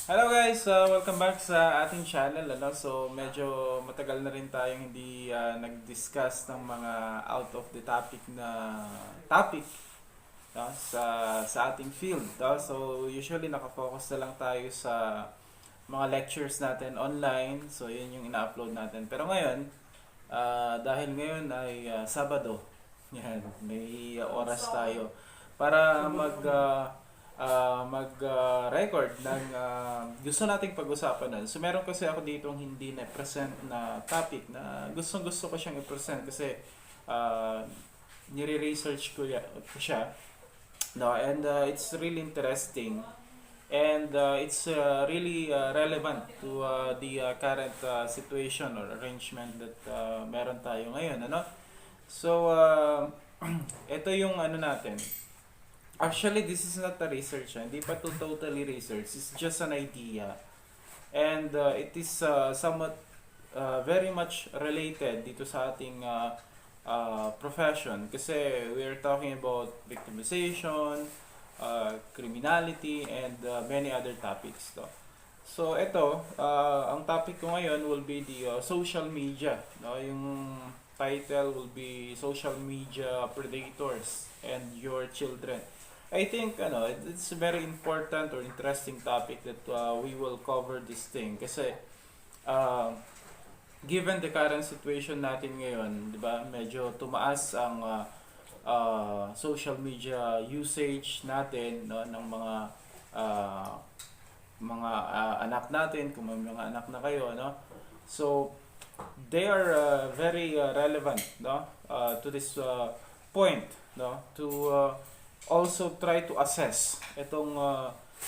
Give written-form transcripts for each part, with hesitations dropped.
Hello guys, welcome back sa ating channel. So medyo matagal na rin tayong hindi nag-discuss ng mga out of the topic na topic sa ating field. So usually nakafocus na lang tayo sa mga lectures natin online. So yun yung ina-upload natin. Pero ngayon, dahil ngayon ay Sabado, yan, may oras tayo para mag-record ng gusto nating pag-usapan nun. So meron kasi ako dito hindi na-present na topic na gustong-gusto ko siyang i-present kasi uh, nire-research ko siya. No, and it's really interesting and it's really relevant to the current situation or arrangement that meron tayo ngayon, ano? So ito yung ano natin. Actually, this is not a research. Hindi pa to totally research. It's just an idea. And it is somewhat very much related dito sa ating profession. Kasi we are talking about victimization, criminality, and many other topics. So, ito, ang topic ko ngayon will be the social media. No? Yung title will be Social Media Predators and Your Children. I think it's a very important or interesting topic that we will cover this thing kasi uh, given the current situation natin ngayon, 'di ba? Medyo tumaas ang social media usage natin, no, ng uh, mga anak natin, kung may mga anak na kayo, no. So they are very relevant, no, to this point, no, to also try to assess itong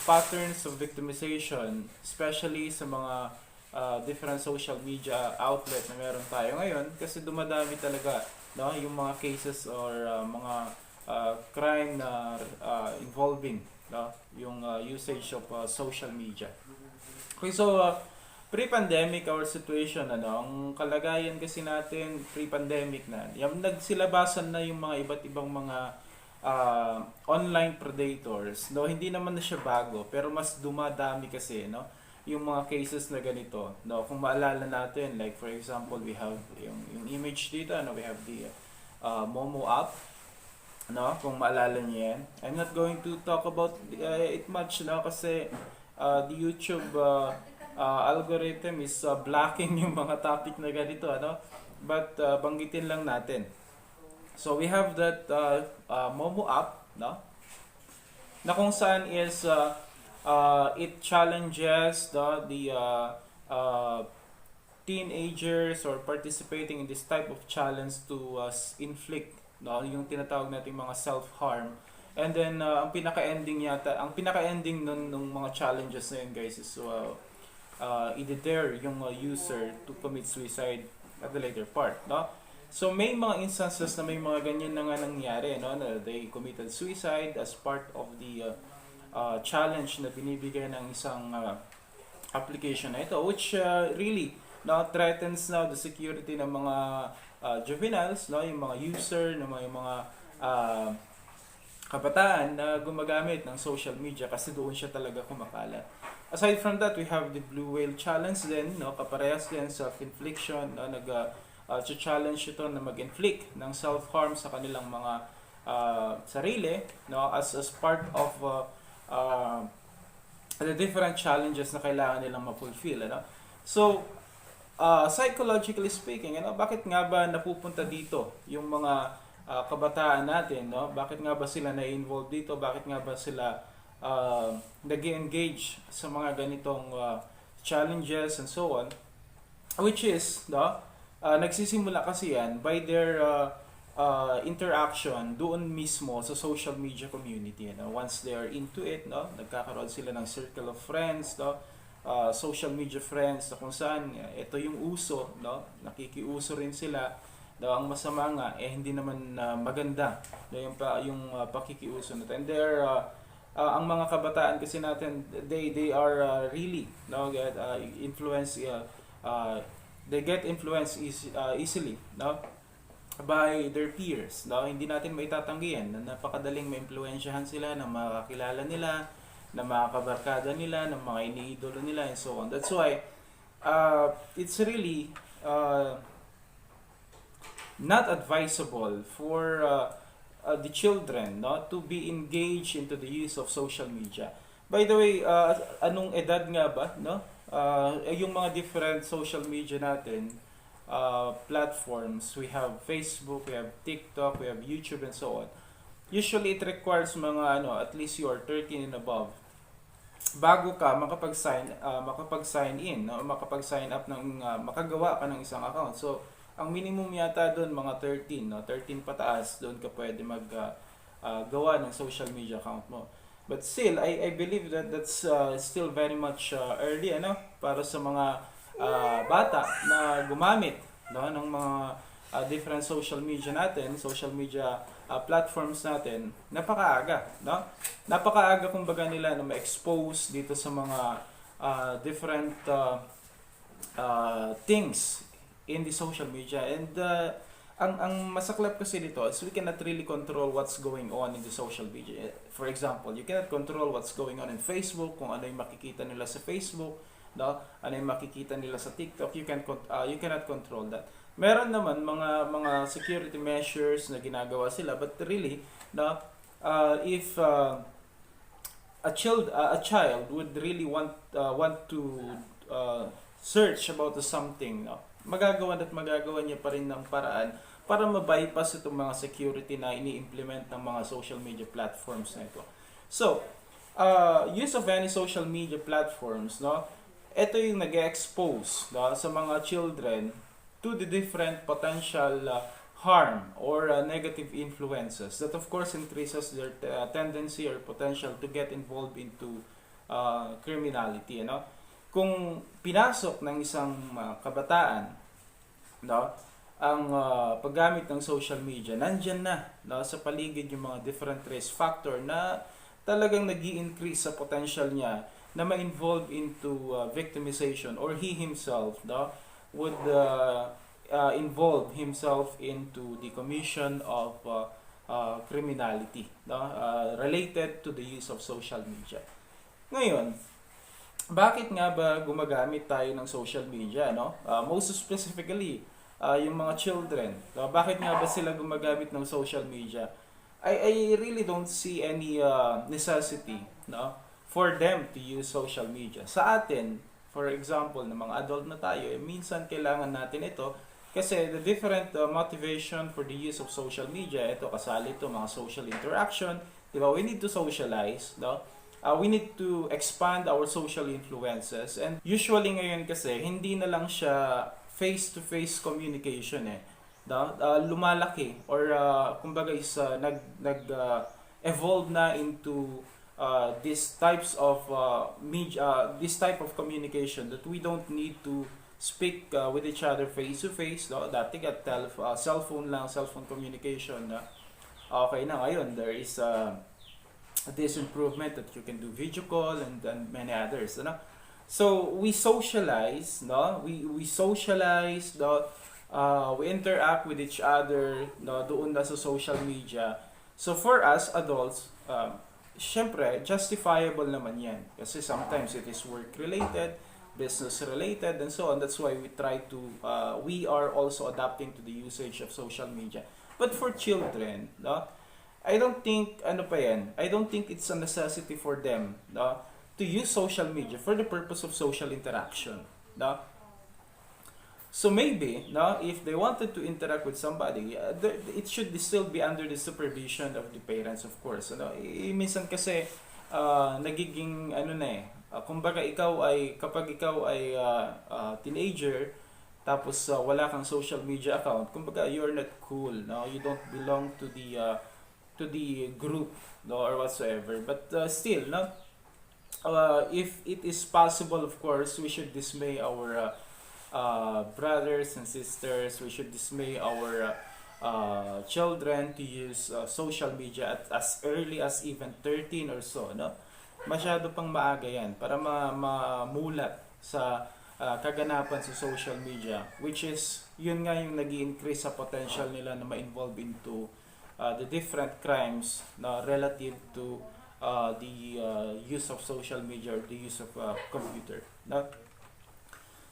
patterns of victimization, especially sa mga different social media outlet na meron tayo ngayon kasi dumadami talaga, no, yung mga cases or mga crime na involving, no, yung usage of social media. Okay, so pre-pandemic our situation, ang kalagayan kasi natin pre-pandemic na, yung nagsilabasan na yung mga iba't ibang mga online predators, no, hindi naman na siya bago pero mas dumadami kasi, no, yung mga cases na ganito, no. Kung maalala natin, like for example we have yung image dito, no, we have the Momo app, no, kung maalala niyo yan. I'm not going to talk about it much, no, kasi the YouTube algorithm is blocking yung mga topic na ganito, ano, but banggitin lang natin. So we have that Momo app, no? Na kung saan is it challenges the teenagers or participating in this type of challenge to inflict, no, yung tinatawag nating mga self-harm. And then ang pinaka-ending nung mga challenges na yun, guys, is i-deter yung user to commit suicide at the later part, no? So may mga instances na may mga ganyan na nga nangyari, no, na they committed suicide as part of the challenge na binibigay ng isang application na ito, which really, no, threatens now the security ng mga juveniles, no, yung mga user, ng mga kabataan na gumagamit ng social media kasi doon siya talaga kumakalat. Aside from that, we have the Blue Whale Challenge din, no, kaparehas din self-infliction, no, challenge ito na mag-inflict ng self-harm sa kanilang mga sarili, no, as part of the different challenges na kailangan nilang ma-fulfill, ano. So psychologically speaking, bakit nga ba napupunta dito yung mga kabataan natin, no? Bakit nga ba sila na-involve dito? Bakit nga ba sila nag-engage sa mga ganitong challenges and so on? Which is, no, nagsisimula kasi yan by their interaction doon mismo sa social media community, no? Once they are into it, no, nagkakaroon sila ng circle of friends, no, social media friends, na kung saan ito yung uso, no, nakikiuso rin sila, no. Ang masama nga hindi naman maganda, no, yung pakikiuso na. And they're ang mga kabataan kasi natin, they are really, no, get influence they get influenced easily, no, by their peers, no. Hindi natin maitatanggi yan na napakadaling maimpluwensyahan sila, na makakilala nila, ng mga kabarkada nila, ng mga iniidolo nila, and so on. That's why it's really not advisable for the children, no, to be engaged into the use of social media. By the way, anong edad nga ba, no? Yung mga different social media natin, platforms, we have Facebook, we have TikTok, we have YouTube, and so on. Usually it requires mga at least you are 13 and above bago ka makapag-sign in, no? Makapag-sign up ng makagawa ka ng isang account. So ang minimum yata doon mga 13, no? 13 pataas, doon ka pwede gawa ng social media account mo. But still, I believe that that's still very much early, para sa mga bata na gumamit, no, ng mga different social media natin, social media platforms natin. Napakaaga, no? Napakaaga kumbaga nila na ma-expose dito sa mga different things in the social media. And ang masaklap kasi dito is we cannot really control what's going on in the social media. For example, you cannot control what's going on in Facebook, kung ano yung makikita nila sa Facebook, no? Ano yung makikita nila sa TikTok. You cannot control that. Meron naman mga security measures na ginagawa sila, but really, no, if a child would really want to search about something, no, magagawa niya pa rin ng paraan para ma-bypass itong mga security na ini-implement ng mga social media platforms na ito. So, use of any social media platforms, no, ito yung nag-expose, no, sa mga children to the different potential harm or negative influences that of course increases their tendency or potential to get involved into criminality, Kung pinasok ng isang kabataan, no, ang paggamit ng social media, nandyan na, no, sa paligid yung mga different risk factor na talagang nag-i-increase sa potential niya na ma-involve into victimization, or he himself, no, would involve himself into the commission of criminality, no, related to the use of social media. Ngayon, bakit nga ba gumagamit tayo ng social media, no? Most specifically, yung mga children. Bakit nga ba sila gumagamit ng social media? I really don't see any necessity, no, for them to use social media. Sa atin, for example, na mga adult na tayo, minsan kailangan natin ito kasi the different motivation for the use of social media, ito kasali ito mga social interaction, di ba? We need to socialize, no? We need to expand our social influences, and usually ngayon kasi hindi na lang siya face-to-face communication lumalaki or kumbaga is evolve na into these types of media, this type of communication that we don't need to speak with each other face-to-face, no? Dati cellphone communication na okay na. Ngayon there is this improvement that you can do video call and many others, so we socialize, no, we socialize, no, we interact with each other, no, doon na sa social media. So for us adults, syempre justifiable naman yan kasi sometimes it is work related, business related, and so on. That's why we are also adapting to the usage of social media. But for children, no, I don't think I don't think it's a necessity for them, no, to use social media for the purpose of social interaction, no. So maybe, no, if they wanted to interact with somebody, it should still be under the supervision of the parents, of course, minsan kasi nagiging kumbaga kapag ikaw ay teenager tapos wala kang social media account, kumbaga you're not cool, no, you don't belong to the group, no, or whatsoever. But still, no, if it is possible, of course, we should dismay our brothers and sisters. We should dismay our children to use social media as early as even 13 or so, no. Masyado pang maaga yan para mamulat sa kaganapan sa social media, which is yun nga yung nag-i-increase sa potential nila na ma-involve into the different crimes na relative to the use of social media or the use of computer. No?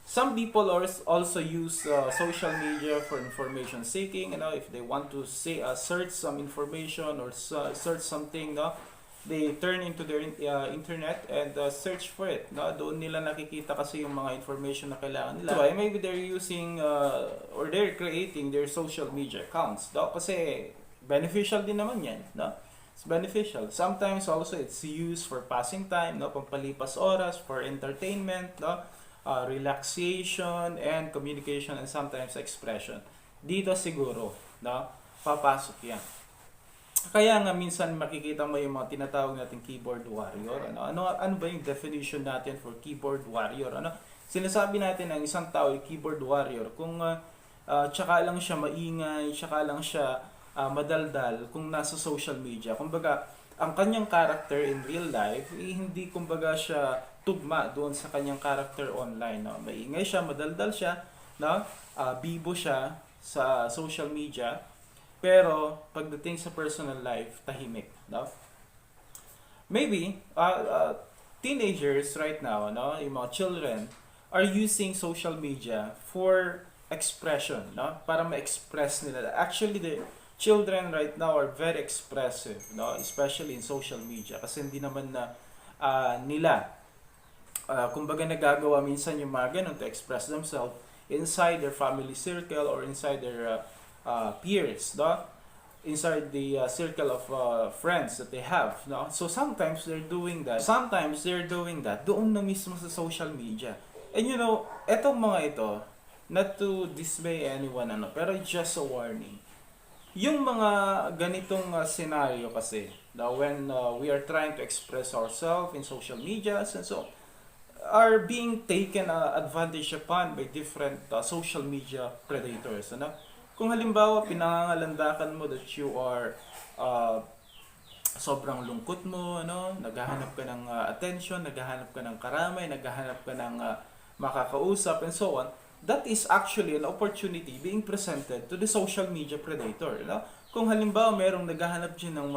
Some people also use social media for information seeking. If they want to say search some information or search something, no, they turn into their internet and search for it. No, doon nila nakikita kasi yung mga information na kailangan nila. So maybe they're using or they're creating their social media accounts. No, kasi beneficial din naman yan. No, it's beneficial. Sometimes also it's used for passing time, no, pampalipas oras, for entertainment, no. Relaxation and communication and sometimes expression. Dito siguro, no, papasok yan. Kaya nga minsan makikita mo yung mga tinatawag nating keyboard warrior. Ano ba yung definition natin for keyboard warrior? Sinasabi natin ang isang tao ay keyboard warrior kung tsaka lang siya maingay, tsaka lang siya madaldal kung nasa social media. Kumbaga, ang kanyang character in real life, hindi kumbaga siya tugma doon sa kanyang character online. No? Maingay siya, madaldal siya, no? Bibo siya sa social media, pero pagdating sa personal life, tahimik. No? Maybe, teenagers right now, no? Yung mga children, are using social media for expression, no? Para ma-express nila. Actually, the children right now are very expressive, no? Especially in social media. Kasi hindi naman na nila kumbaga nagagawa minsan yung mga ganun to express themselves inside their family circle or inside their peers, no? Inside the circle of friends that they have, no? So sometimes they're doing that. Doon na mismo sa social media. And etong mga ito, not to dismay anyone, pero just a warning. Yung mga ganitong scenario kasi, when we are trying to express ourselves in social media and so are being taken advantage upon by different social media predators. Kung halimbawa pinangangalandakan mo that you are sobrang lungkot mo, naghahanap ka ng attention, naghahanap ka ng karamay, naghahanap ka ng makakausap and so on, that is actually an opportunity being presented to the social media predator. Kung halimbawa merong naghahanap dyan ng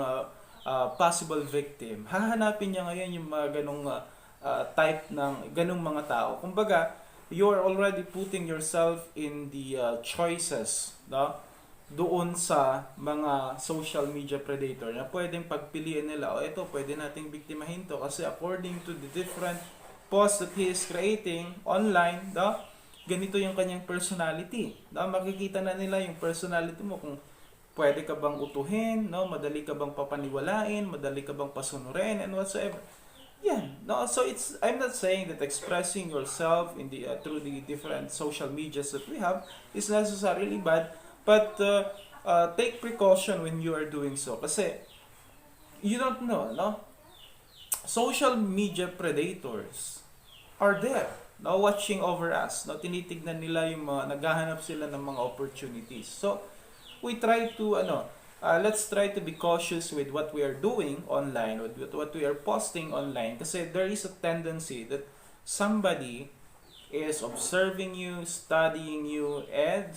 possible victim, hahanapin niya ngayon yung mga ganong type ng ganong mga tao. Kumbaga, you're already putting yourself in the choices, no? Doon sa mga social media predator na pwedeng pagpiliin nila, ito pwede nating biktimahin to kasi according to the different posts that he is creating online, no? Ganito yung kanyang personality. No? Makikita na nila yung personality mo kung pwede ka bang utuhin, no? Madali ka bang papaniwalain, madali ka bang pasunurin and whatsoever. Yan. No? So I'm not saying that expressing yourself in the through the different social medias that we have is necessarily bad, but take precaution when you are doing so kasi you don't know, no? Social media predators are there, no, watching over us, no, tinitignan nila yung mga naghahanap sila ng mga opportunities. So we try to let's try to be cautious with what we are doing online, with what we are posting online kasi there is a tendency that somebody is observing you, studying you, and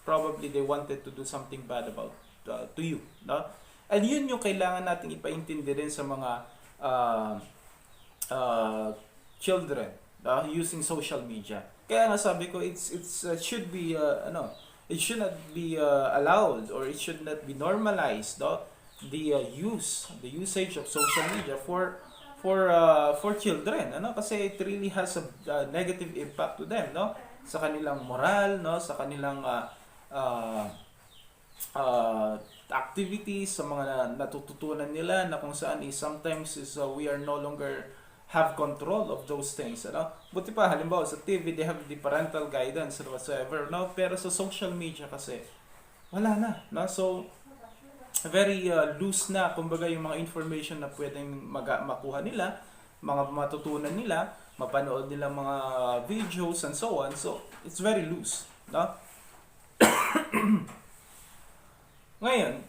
probably they wanted to do something bad about to you, no? And yun yung kailangan nating ipaintindi rin sa mga children using social media. Kaya nga sabi ko it should be it should not be allowed or it should not be normalized, no? The usage of social media for children, kasi it really has a negative impact to them, no? Sa kanilang moral, no? Sa kanilang activities, sa mga natututunan nila na kung saan sometimes we are no longer have control of those things, Buti pa halimbawa sa TV they have the parental guidance or whatsoever, no? Pero sa social media kasi wala na, no? So very loose na kumbaga yung mga information na pwedeng makuha nila, mga matutunan nila, mapanood nila mga videos and so on. So it's very loose, no? Ngayon,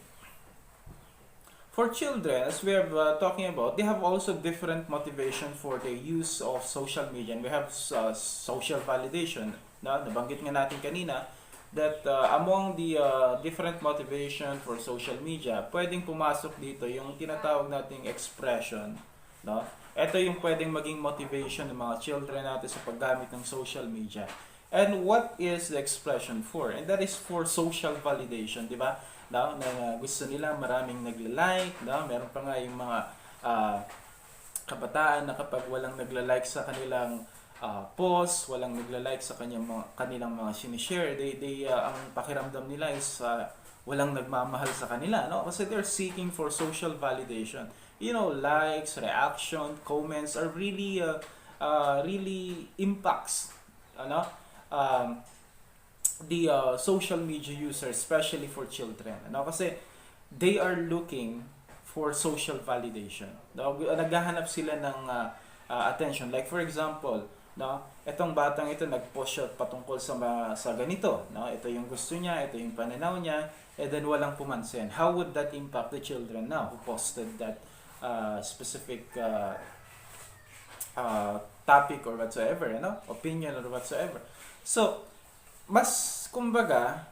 for children, as we are talking about, they have also different motivation for the use of social media. And we have social validation. Nabanggit nga natin kanina that among the different motivation for social media, pwedeng pumasok dito yung tinatawag nating expression, no? Ito yung pwedeng maging motivation ng mga children natin sa paggamit ng social media. And what is the expression for? And that is for social validation, di ba? No? Na gusto nila maraming nagla-like, no? Meron pa nga yung mga uh, kabataan na kapag walang nagla-like sa kanilang post, walang nagla-like sa kanilang mga sinishare, ang pakiramdam nila is walang nagmamahal sa kanila, no? Kasi they're seeking for social validation. You know, likes, reaction, comments are really impacts, ano? The social media users, especially for children, ano? Kasi they are looking for social validation. No? Naghahanap sila ng attention. Like for example, no, etong batang ito nag-post siya patungkol sa ganito, no? Ito yung gusto niya, ito yung pananaw niya, and then walang pumansin. How would that impact the children now who posted that specific topic or whatsoever, you know? Opinion or whatsoever. So, mas kumbaga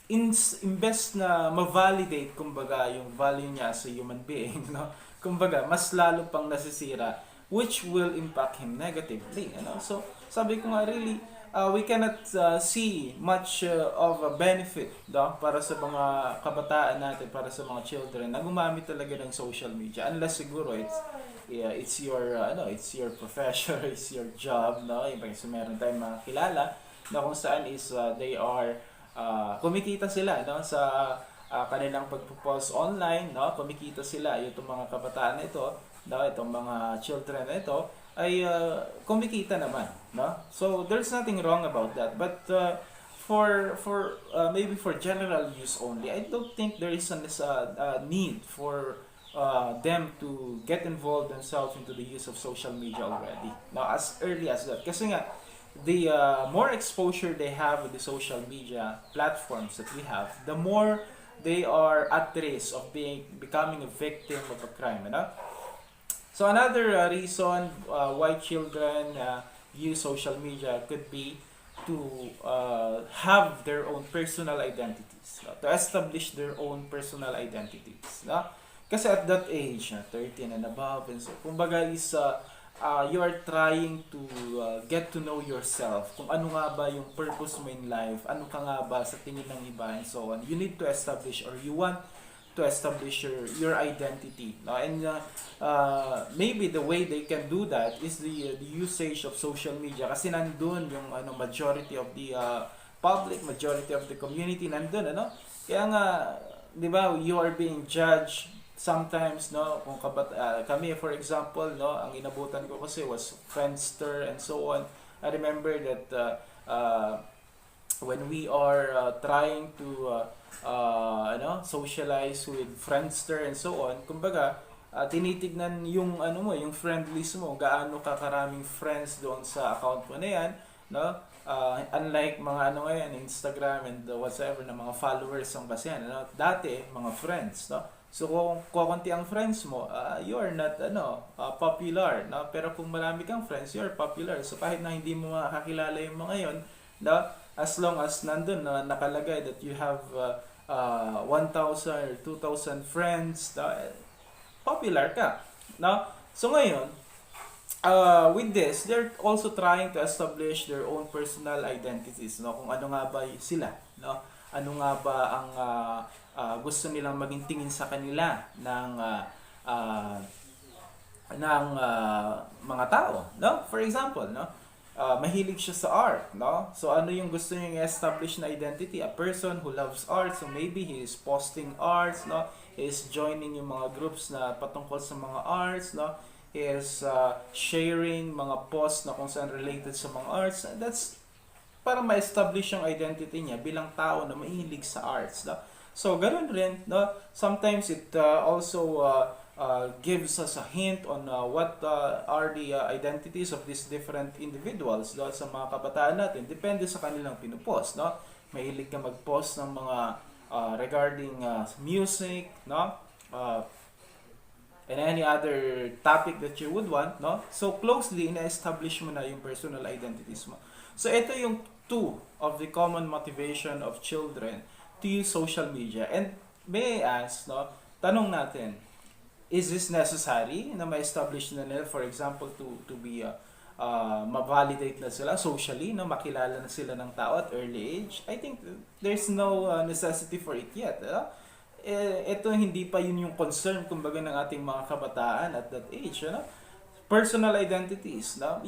imbes na ma-validate kumbaga yung value niya as a human being, no? Kumbaga mas lalo pang nasisira, which will impact him negatively, you know? So sabi ko nga, really we cannot see much of a benefit, no? Para sa mga kabataan natin, para sa mga children na gumamit talaga ng social media, unless siguro it's your it's your profession, it's your job, no? Yung kasi meron tayong mga kilala na kung saan is they are kumikita sila, no, sa kanilang pagpo-post online, no? Kumikita sila itong mga kabataan na ito, no, itong mga children na ito ay kumikita naman, no? So there's nothing wrong about that, but for maybe for general use only, I don't think there is a need for them to get involved themselves into the use of social media already, no, as early as that. Kasi nga the more exposure they have with the social media platforms that we have, the more they are at risk of becoming a victim of a crime, you know? So another reason why children use social media could be to have their own personal identities, to establish their own personal identities, no? Kasi at that age, 13 and above, and so, kumbaga is you are trying to get to know yourself, kung ano nga ba yung purpose mo in life, ano ka nga ba sa tingin ng iba, and so on. You need to establish, or you want to establish your identity, no? And maybe the way they can do that is the usage of social media, kasi nandun yung majority of the public, majority of the community nandun, ano? Kaya nga, di ba, you are being judged sometimes, no, kung kami for example, no, ang inabutan ko kasi was Friendster and so on. I remember that when we are trying to socialize with Friendster and so on, kumbaga tinitignan yung yung friend list mo, gaano ka karaming friends doon sa account mo na yan, no? Unlike mga ngayon, Instagram and whatsoever, na mga followers ang kasi yan, no? Dati mga friends, no? So kung kukunti ang friends mo, you are not popular, no? Pero kung marami kang friends, you are popular. So kahit na hindi mo makakilala yung mga yon, no? As long as nandun na nakalagay that you have 1,000 or 2,000 friends, no? Popular ka, no? So ngayon, with this, they're also trying to establish their own personal identities, no? Kung ano nga ba sila, no? Ano nga ba ang gusto nilang maging tingin sa kanila ng mga tao, no? For example, no? Mahilig siya sa art, no? So ano yung gusto niyang establish na identity? A person who loves art, so maybe he is posting arts, no? He is joining yung mga groups na patungkol sa mga arts, no? He is sharing mga posts na kung saan related sa mga arts. That's para ma-establish yung identity niya bilang tao na mahilig sa arts, no? So ganun rin, no? Sometimes it also gives us a hint on what are the identities of these different individuals, no? Sa mga kabataan natin, depende sa kanilang pinupost, no? Mahilig ka mag-post ng mga regarding music, no? And any other topic that you would want, no? So closely ina-establish mo na yung personal identities mo. So ito yung two of the common motivation of children to use social media. And may I ask, no, tanong natin, is this necessary na ma-establish na nila, for example, to be ma-validate na sila socially, no, makilala na sila ng tao at early age? I think there's no necessity for it yet. Ito hindi pa yun yung concern kumbaga ng ating mga kabataan at that age, ano? Personal identities, no?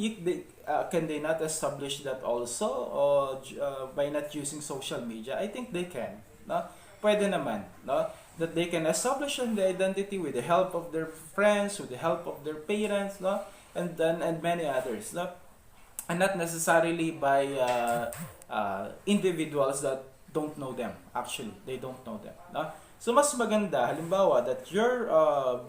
Can they not establish that also by not using social media? I think they can, no? Pwede naman, no? That they can establish the identity with the help of their friends, with the help of their parents, no? And many others, no? And not necessarily by individuals that don't know them. Actually, they don't know them, no? So mas maganda halimbawa that your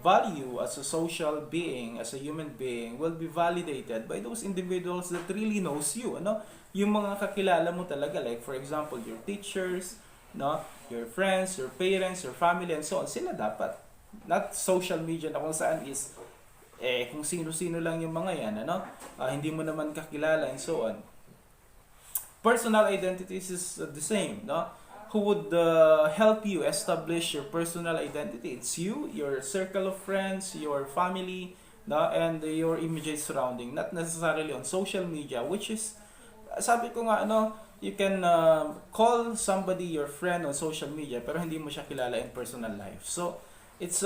value as a social being, as a human being will be validated by those individuals that really knows you, ano? Yung mga kakilala mo talaga, like for example, your teachers, no? Your friends, your parents, your family, and so on. Sila dapat. Not social media na kung saan is kung sino-sino lang yung mga yan, ano? Hindi mo naman kakilala, and so on. Personal identities is the same, no? Who would help you establish your personal identity? It's you, your circle of friends, your family, no? And your immediate surrounding. Not necessarily on social media, which is, sabi ko nga, ano, you can call somebody your friend on social media pero hindi mo siya kilala in personal life. So it's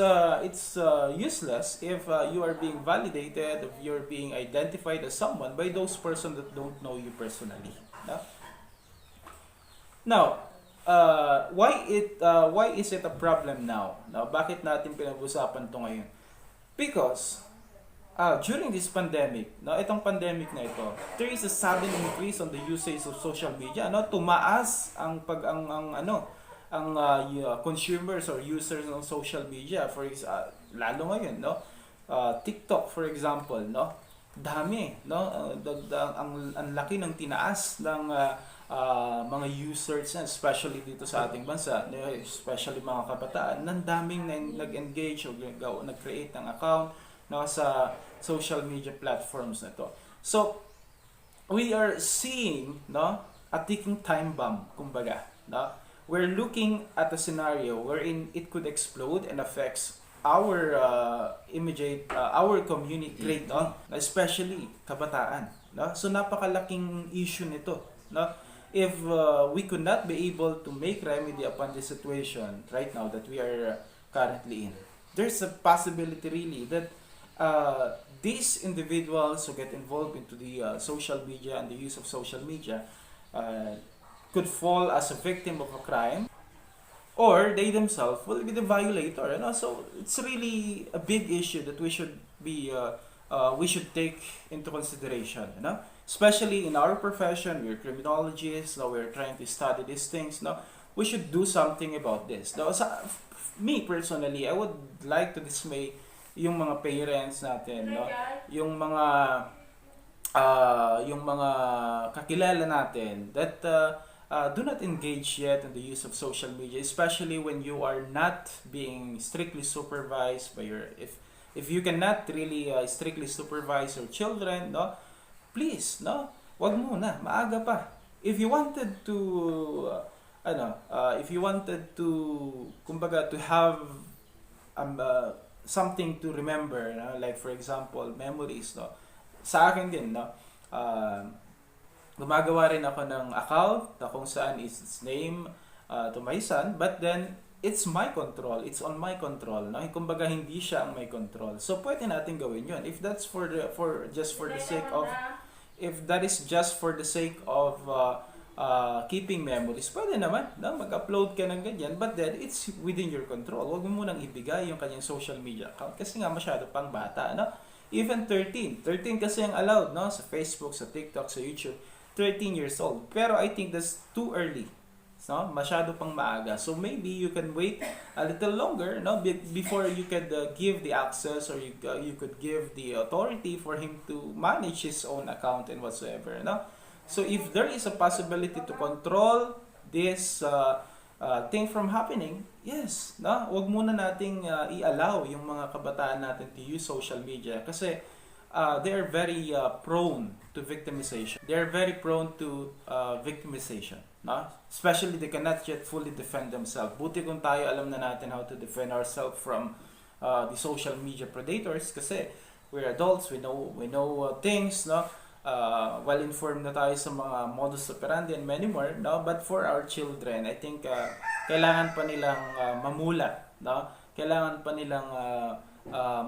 useless if you are being validated, if you're being identified as someone by those person that don't know you personally. No? Now, why is it a problem now? Now, bakit natin pinag-usapan to ngayon? Because during this pandemic, no, itong pandemic na ito, there is a sudden increase on the usage of social media, no? Tumaas ang consumers or users ng social media lalo ngayon, no? TikTok for example, no? Dami, no? Ang laki ng tinaas ng mga users, especially dito sa ating bansa, especially mga kabataan, nang daming nag-engage o nag-create ng account, no, sa social media platforms na to. So we are seeing, no, a ticking time bomb, kumbaga, no? We're looking at a scenario wherein it could explode and affects our immediate our community, no? Especially kabataan, no? So napakalaking issue nito, no? If we could not be able to make remedy upon this situation right now that we are currently in, there's a possibility really that these individuals who get involved into the social media and the use of social media could fall as a victim of a crime, or they themselves will be the violator. You know? So it's really a big issue that we should take into consideration. You know? Especially in our profession, we're criminologists. Now we're trying to study these things. Now we should do something about this. Now, me personally, I would like to dismay yung mga parents natin, no? Yung mga kakilala natin that do not engage yet in the use of social media, especially when you are not being strictly supervised by your if you cannot really strictly supervise your children, no? Please, no? Wag muna, maaga pa. If you wanted to kumbaga to have something to remember, no? Like for example, memories, no? Sa akin din, no? Gumagawa rin ako ng account na kung saan is its name to my son, but then it's my control, it's on my control, no? Kumbaga hindi siya ang may control. So pwede natin gawin 'yun if that's if that is just for the sake of keeping memories. Pwede naman, no? Mag-upload ka ng ganyan, but then it's within your control. Huwag mo munang ibigay yung kanyang social media account kasi nga masyado pang bata, no? Even 13 kasi ang allowed, no? Sa Facebook, sa TikTok, sa YouTube, 13 years old. Pero I think that's too early, no? Masyado pang maaga. So maybe you can wait a little longer, no? Before you could give the access, or you could give the authority for him to manage his own account and whatsoever, no? So if there is a possibility to control this thing from happening, yes, no? Wag muna nating i-allow yung mga kabataan natin to use social media kasi they are very prone to victimization. They are very prone to victimization. No? Especially they cannot yet fully defend themselves. Buti kung tayo alam na natin how to defend ourselves from the social media predators kasi we're adults, we know things, no? Well informed na tayo sa mga modus operandi and many more, no? But for our children, I think kailangan pa nilang mamulat, no? Kailangan pa nilang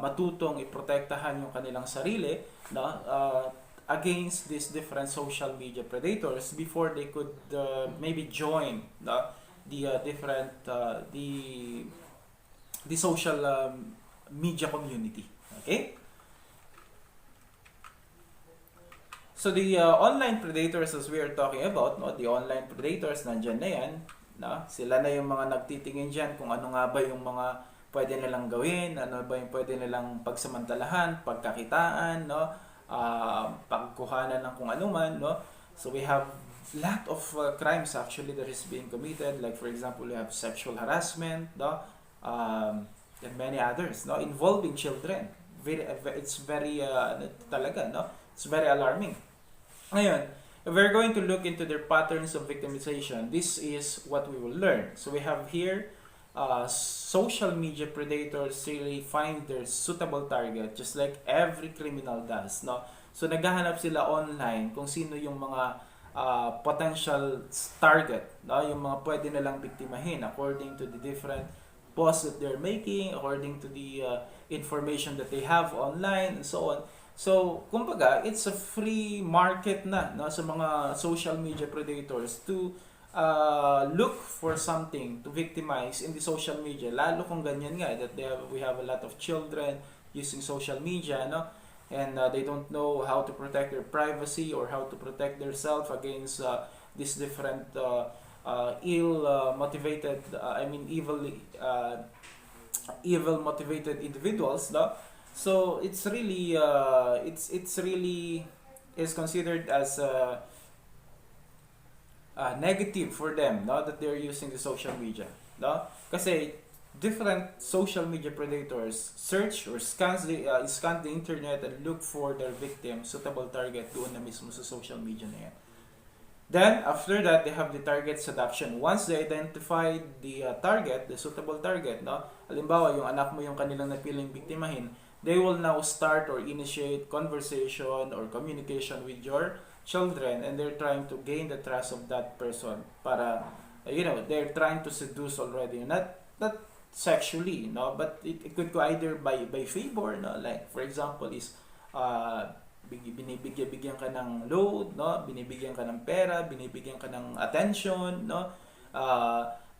matutong iprotektahan yung kanilang sarili, no? Against these different social media predators before they could maybe join the different the social media community. Okay? So the online predators as we are talking about, no, the online predators nandiyan na yan, no? Sila na yung mga nagtitingin diyan kung ano nga ba yung mga pwede nilang gawin, ano ba yung pwede nilang pagsamantalahan, pagkakitaan, no? Pagkuhanan ng kung ano man, no? So we have lot of crimes actually that is being committed, like for example we have sexual harassment, no? And many others, no, involving children. It's very talaga, no? It's very alarming. Ngayon, if we're going to look into their patterns of victimization, this is what we will learn. So we have here social media predators really find their suitable target just like every criminal does, no? So naghahanap sila online kung sino yung mga potential target, no? Yung mga pwede nilang biktimahin according to the different posts that they're making, according to the information that they have online and so on. So, kumbaga, it's a free market na, no, sa mga social media predators to look for something to victimize in the social media. Lalo kung ganyan nga, that we have a lot of children using social media, no? And they don't know how to protect their privacy or how to protect themselves against these different evil motivated individuals, no? So it's really it's really is considered as negative for them, no, that they're using the social media, no? Kasi different social media predators search or scan the internet and look for their victim, suitable target doon na mismo sa social media na yan. Then, after that, they have the target seduction. Once they identify the target, the suitable target, no? Halimbawa, yung anak mo yung kanilang napiling biktimahin, they will now start or initiate conversation or communication with your children, and they're trying to gain the trust of that person para, they're trying to seduce already. Not sexually, no? But it could go either by favor, no? Like, for example, is binibigyan ka ng load, no? Binibigyan ka ng pera, binibigyan ka ng attention, no?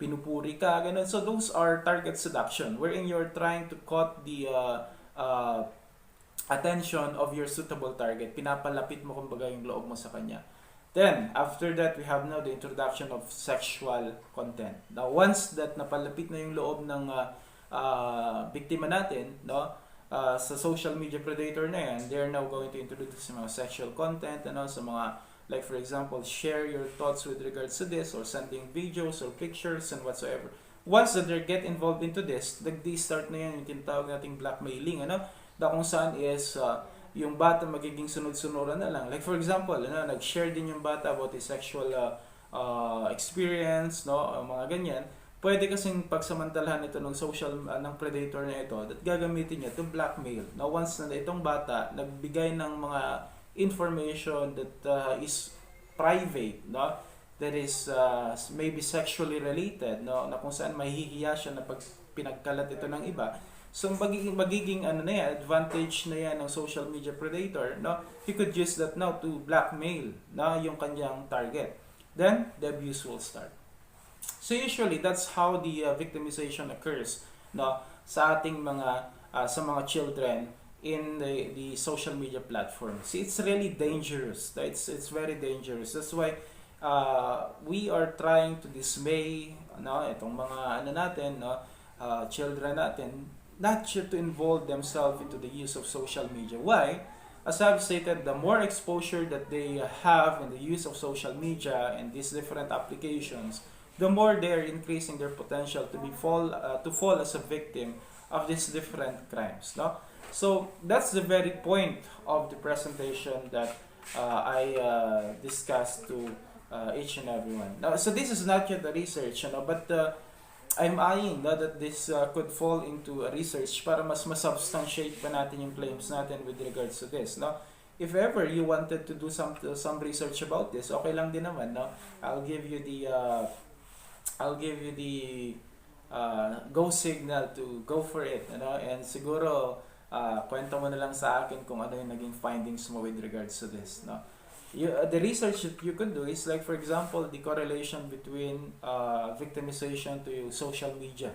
Pinupuri ka, ganun. So those are target seduction, wherein you're trying to cut the attention of your suitable target. Pinapalapit mo kumbaga yung loob mo sa kanya. Then, after that, we have now the introduction of sexual content. Now, once that napalapit na yung loob ng biktima natin, no? Sa social media predator na yan, they're now going to introduce mga sexual content, sa mga, like for example, share your thoughts with regards to this, or sending videos or pictures and whatsoever. Once that they get involved into this, start na yan yung tinatawag nating blackmailing, na kung saan is yung bata magiging sunod-sunuran na lang. Like for example, nag-share din yung bata about his sexual experience, no, mga ganyan. Pwede kasing pagsamantalahan ito ng social ng predator na ito at gagamitin niya to blackmail. Now once na itong bata nagbigay ng mga information that is private, no, that is maybe sexually related, no, na kung saan mahihiya siya na pag pinagkalat ito ng iba. So magiging advantage na yan ng social media predator, no? He could use that now to blackmail na yung kanyang target. Then the abuse will start. So usually that's how the victimization occurs, no, sa ating mga sa mga children in the social media platform. See, it's really dangerous. It's very dangerous. That's why we are trying to dismay, no, itong mga natin, no, children natin, not to involve themselves into the use of social media. Why? As I've stated, the more exposure that they have in the use of social media and these different applications, the more they are increasing their potential to fall as a victim of these different crimes, no? So that's the very point of the presentation that I discussed to each and everyone. Now, so this is not yet the research, but I'm eyeing that this could fall into a research para mas substantiate pa natin yung claims natin with regards to this, no? If ever you wanted to do some research about this, okay lang din naman, no? I'll give you the go signal to go for it, and siguro kwento mo na lang sa akin kung ano yung naging findings mo with regards to this, no? The research that you could do is like, for example, the correlation between victimization to social media,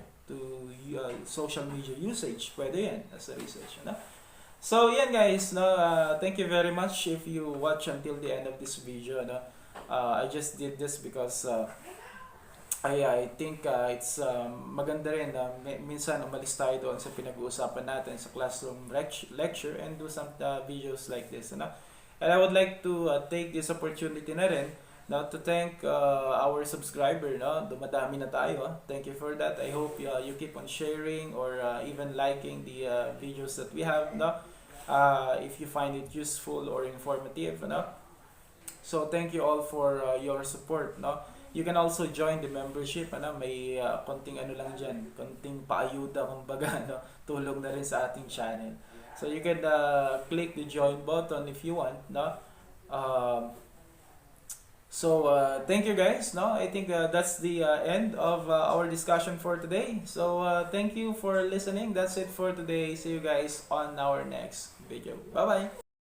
social media usage. Pwede yan as a research, no? So, yan guys, no? Thank you very much if you watch until the end of this video, no? I just did this because I think it's maganda rin na minsan umalis tayo doon sa pinag-uusapan natin sa classroom lecture and do some videos like this, no? And I would like to take this opportunity na rin now to thank our subscriber, no? Dumadami na tayo. Thank you for that. I hope you keep on sharing or even liking the videos that we have, no? If you find it useful or informative, no? So thank you all for your support, no? You can also join the membership, may konting lang dyan, konting paayuda kumbaga, no? Tulong na rin sa ating channel. So you can click the join button if you want, no? Thank you guys, no? I think that's the end of our discussion for today. So thank you for listening. That's it for today. See you guys on our next video. Bye bye.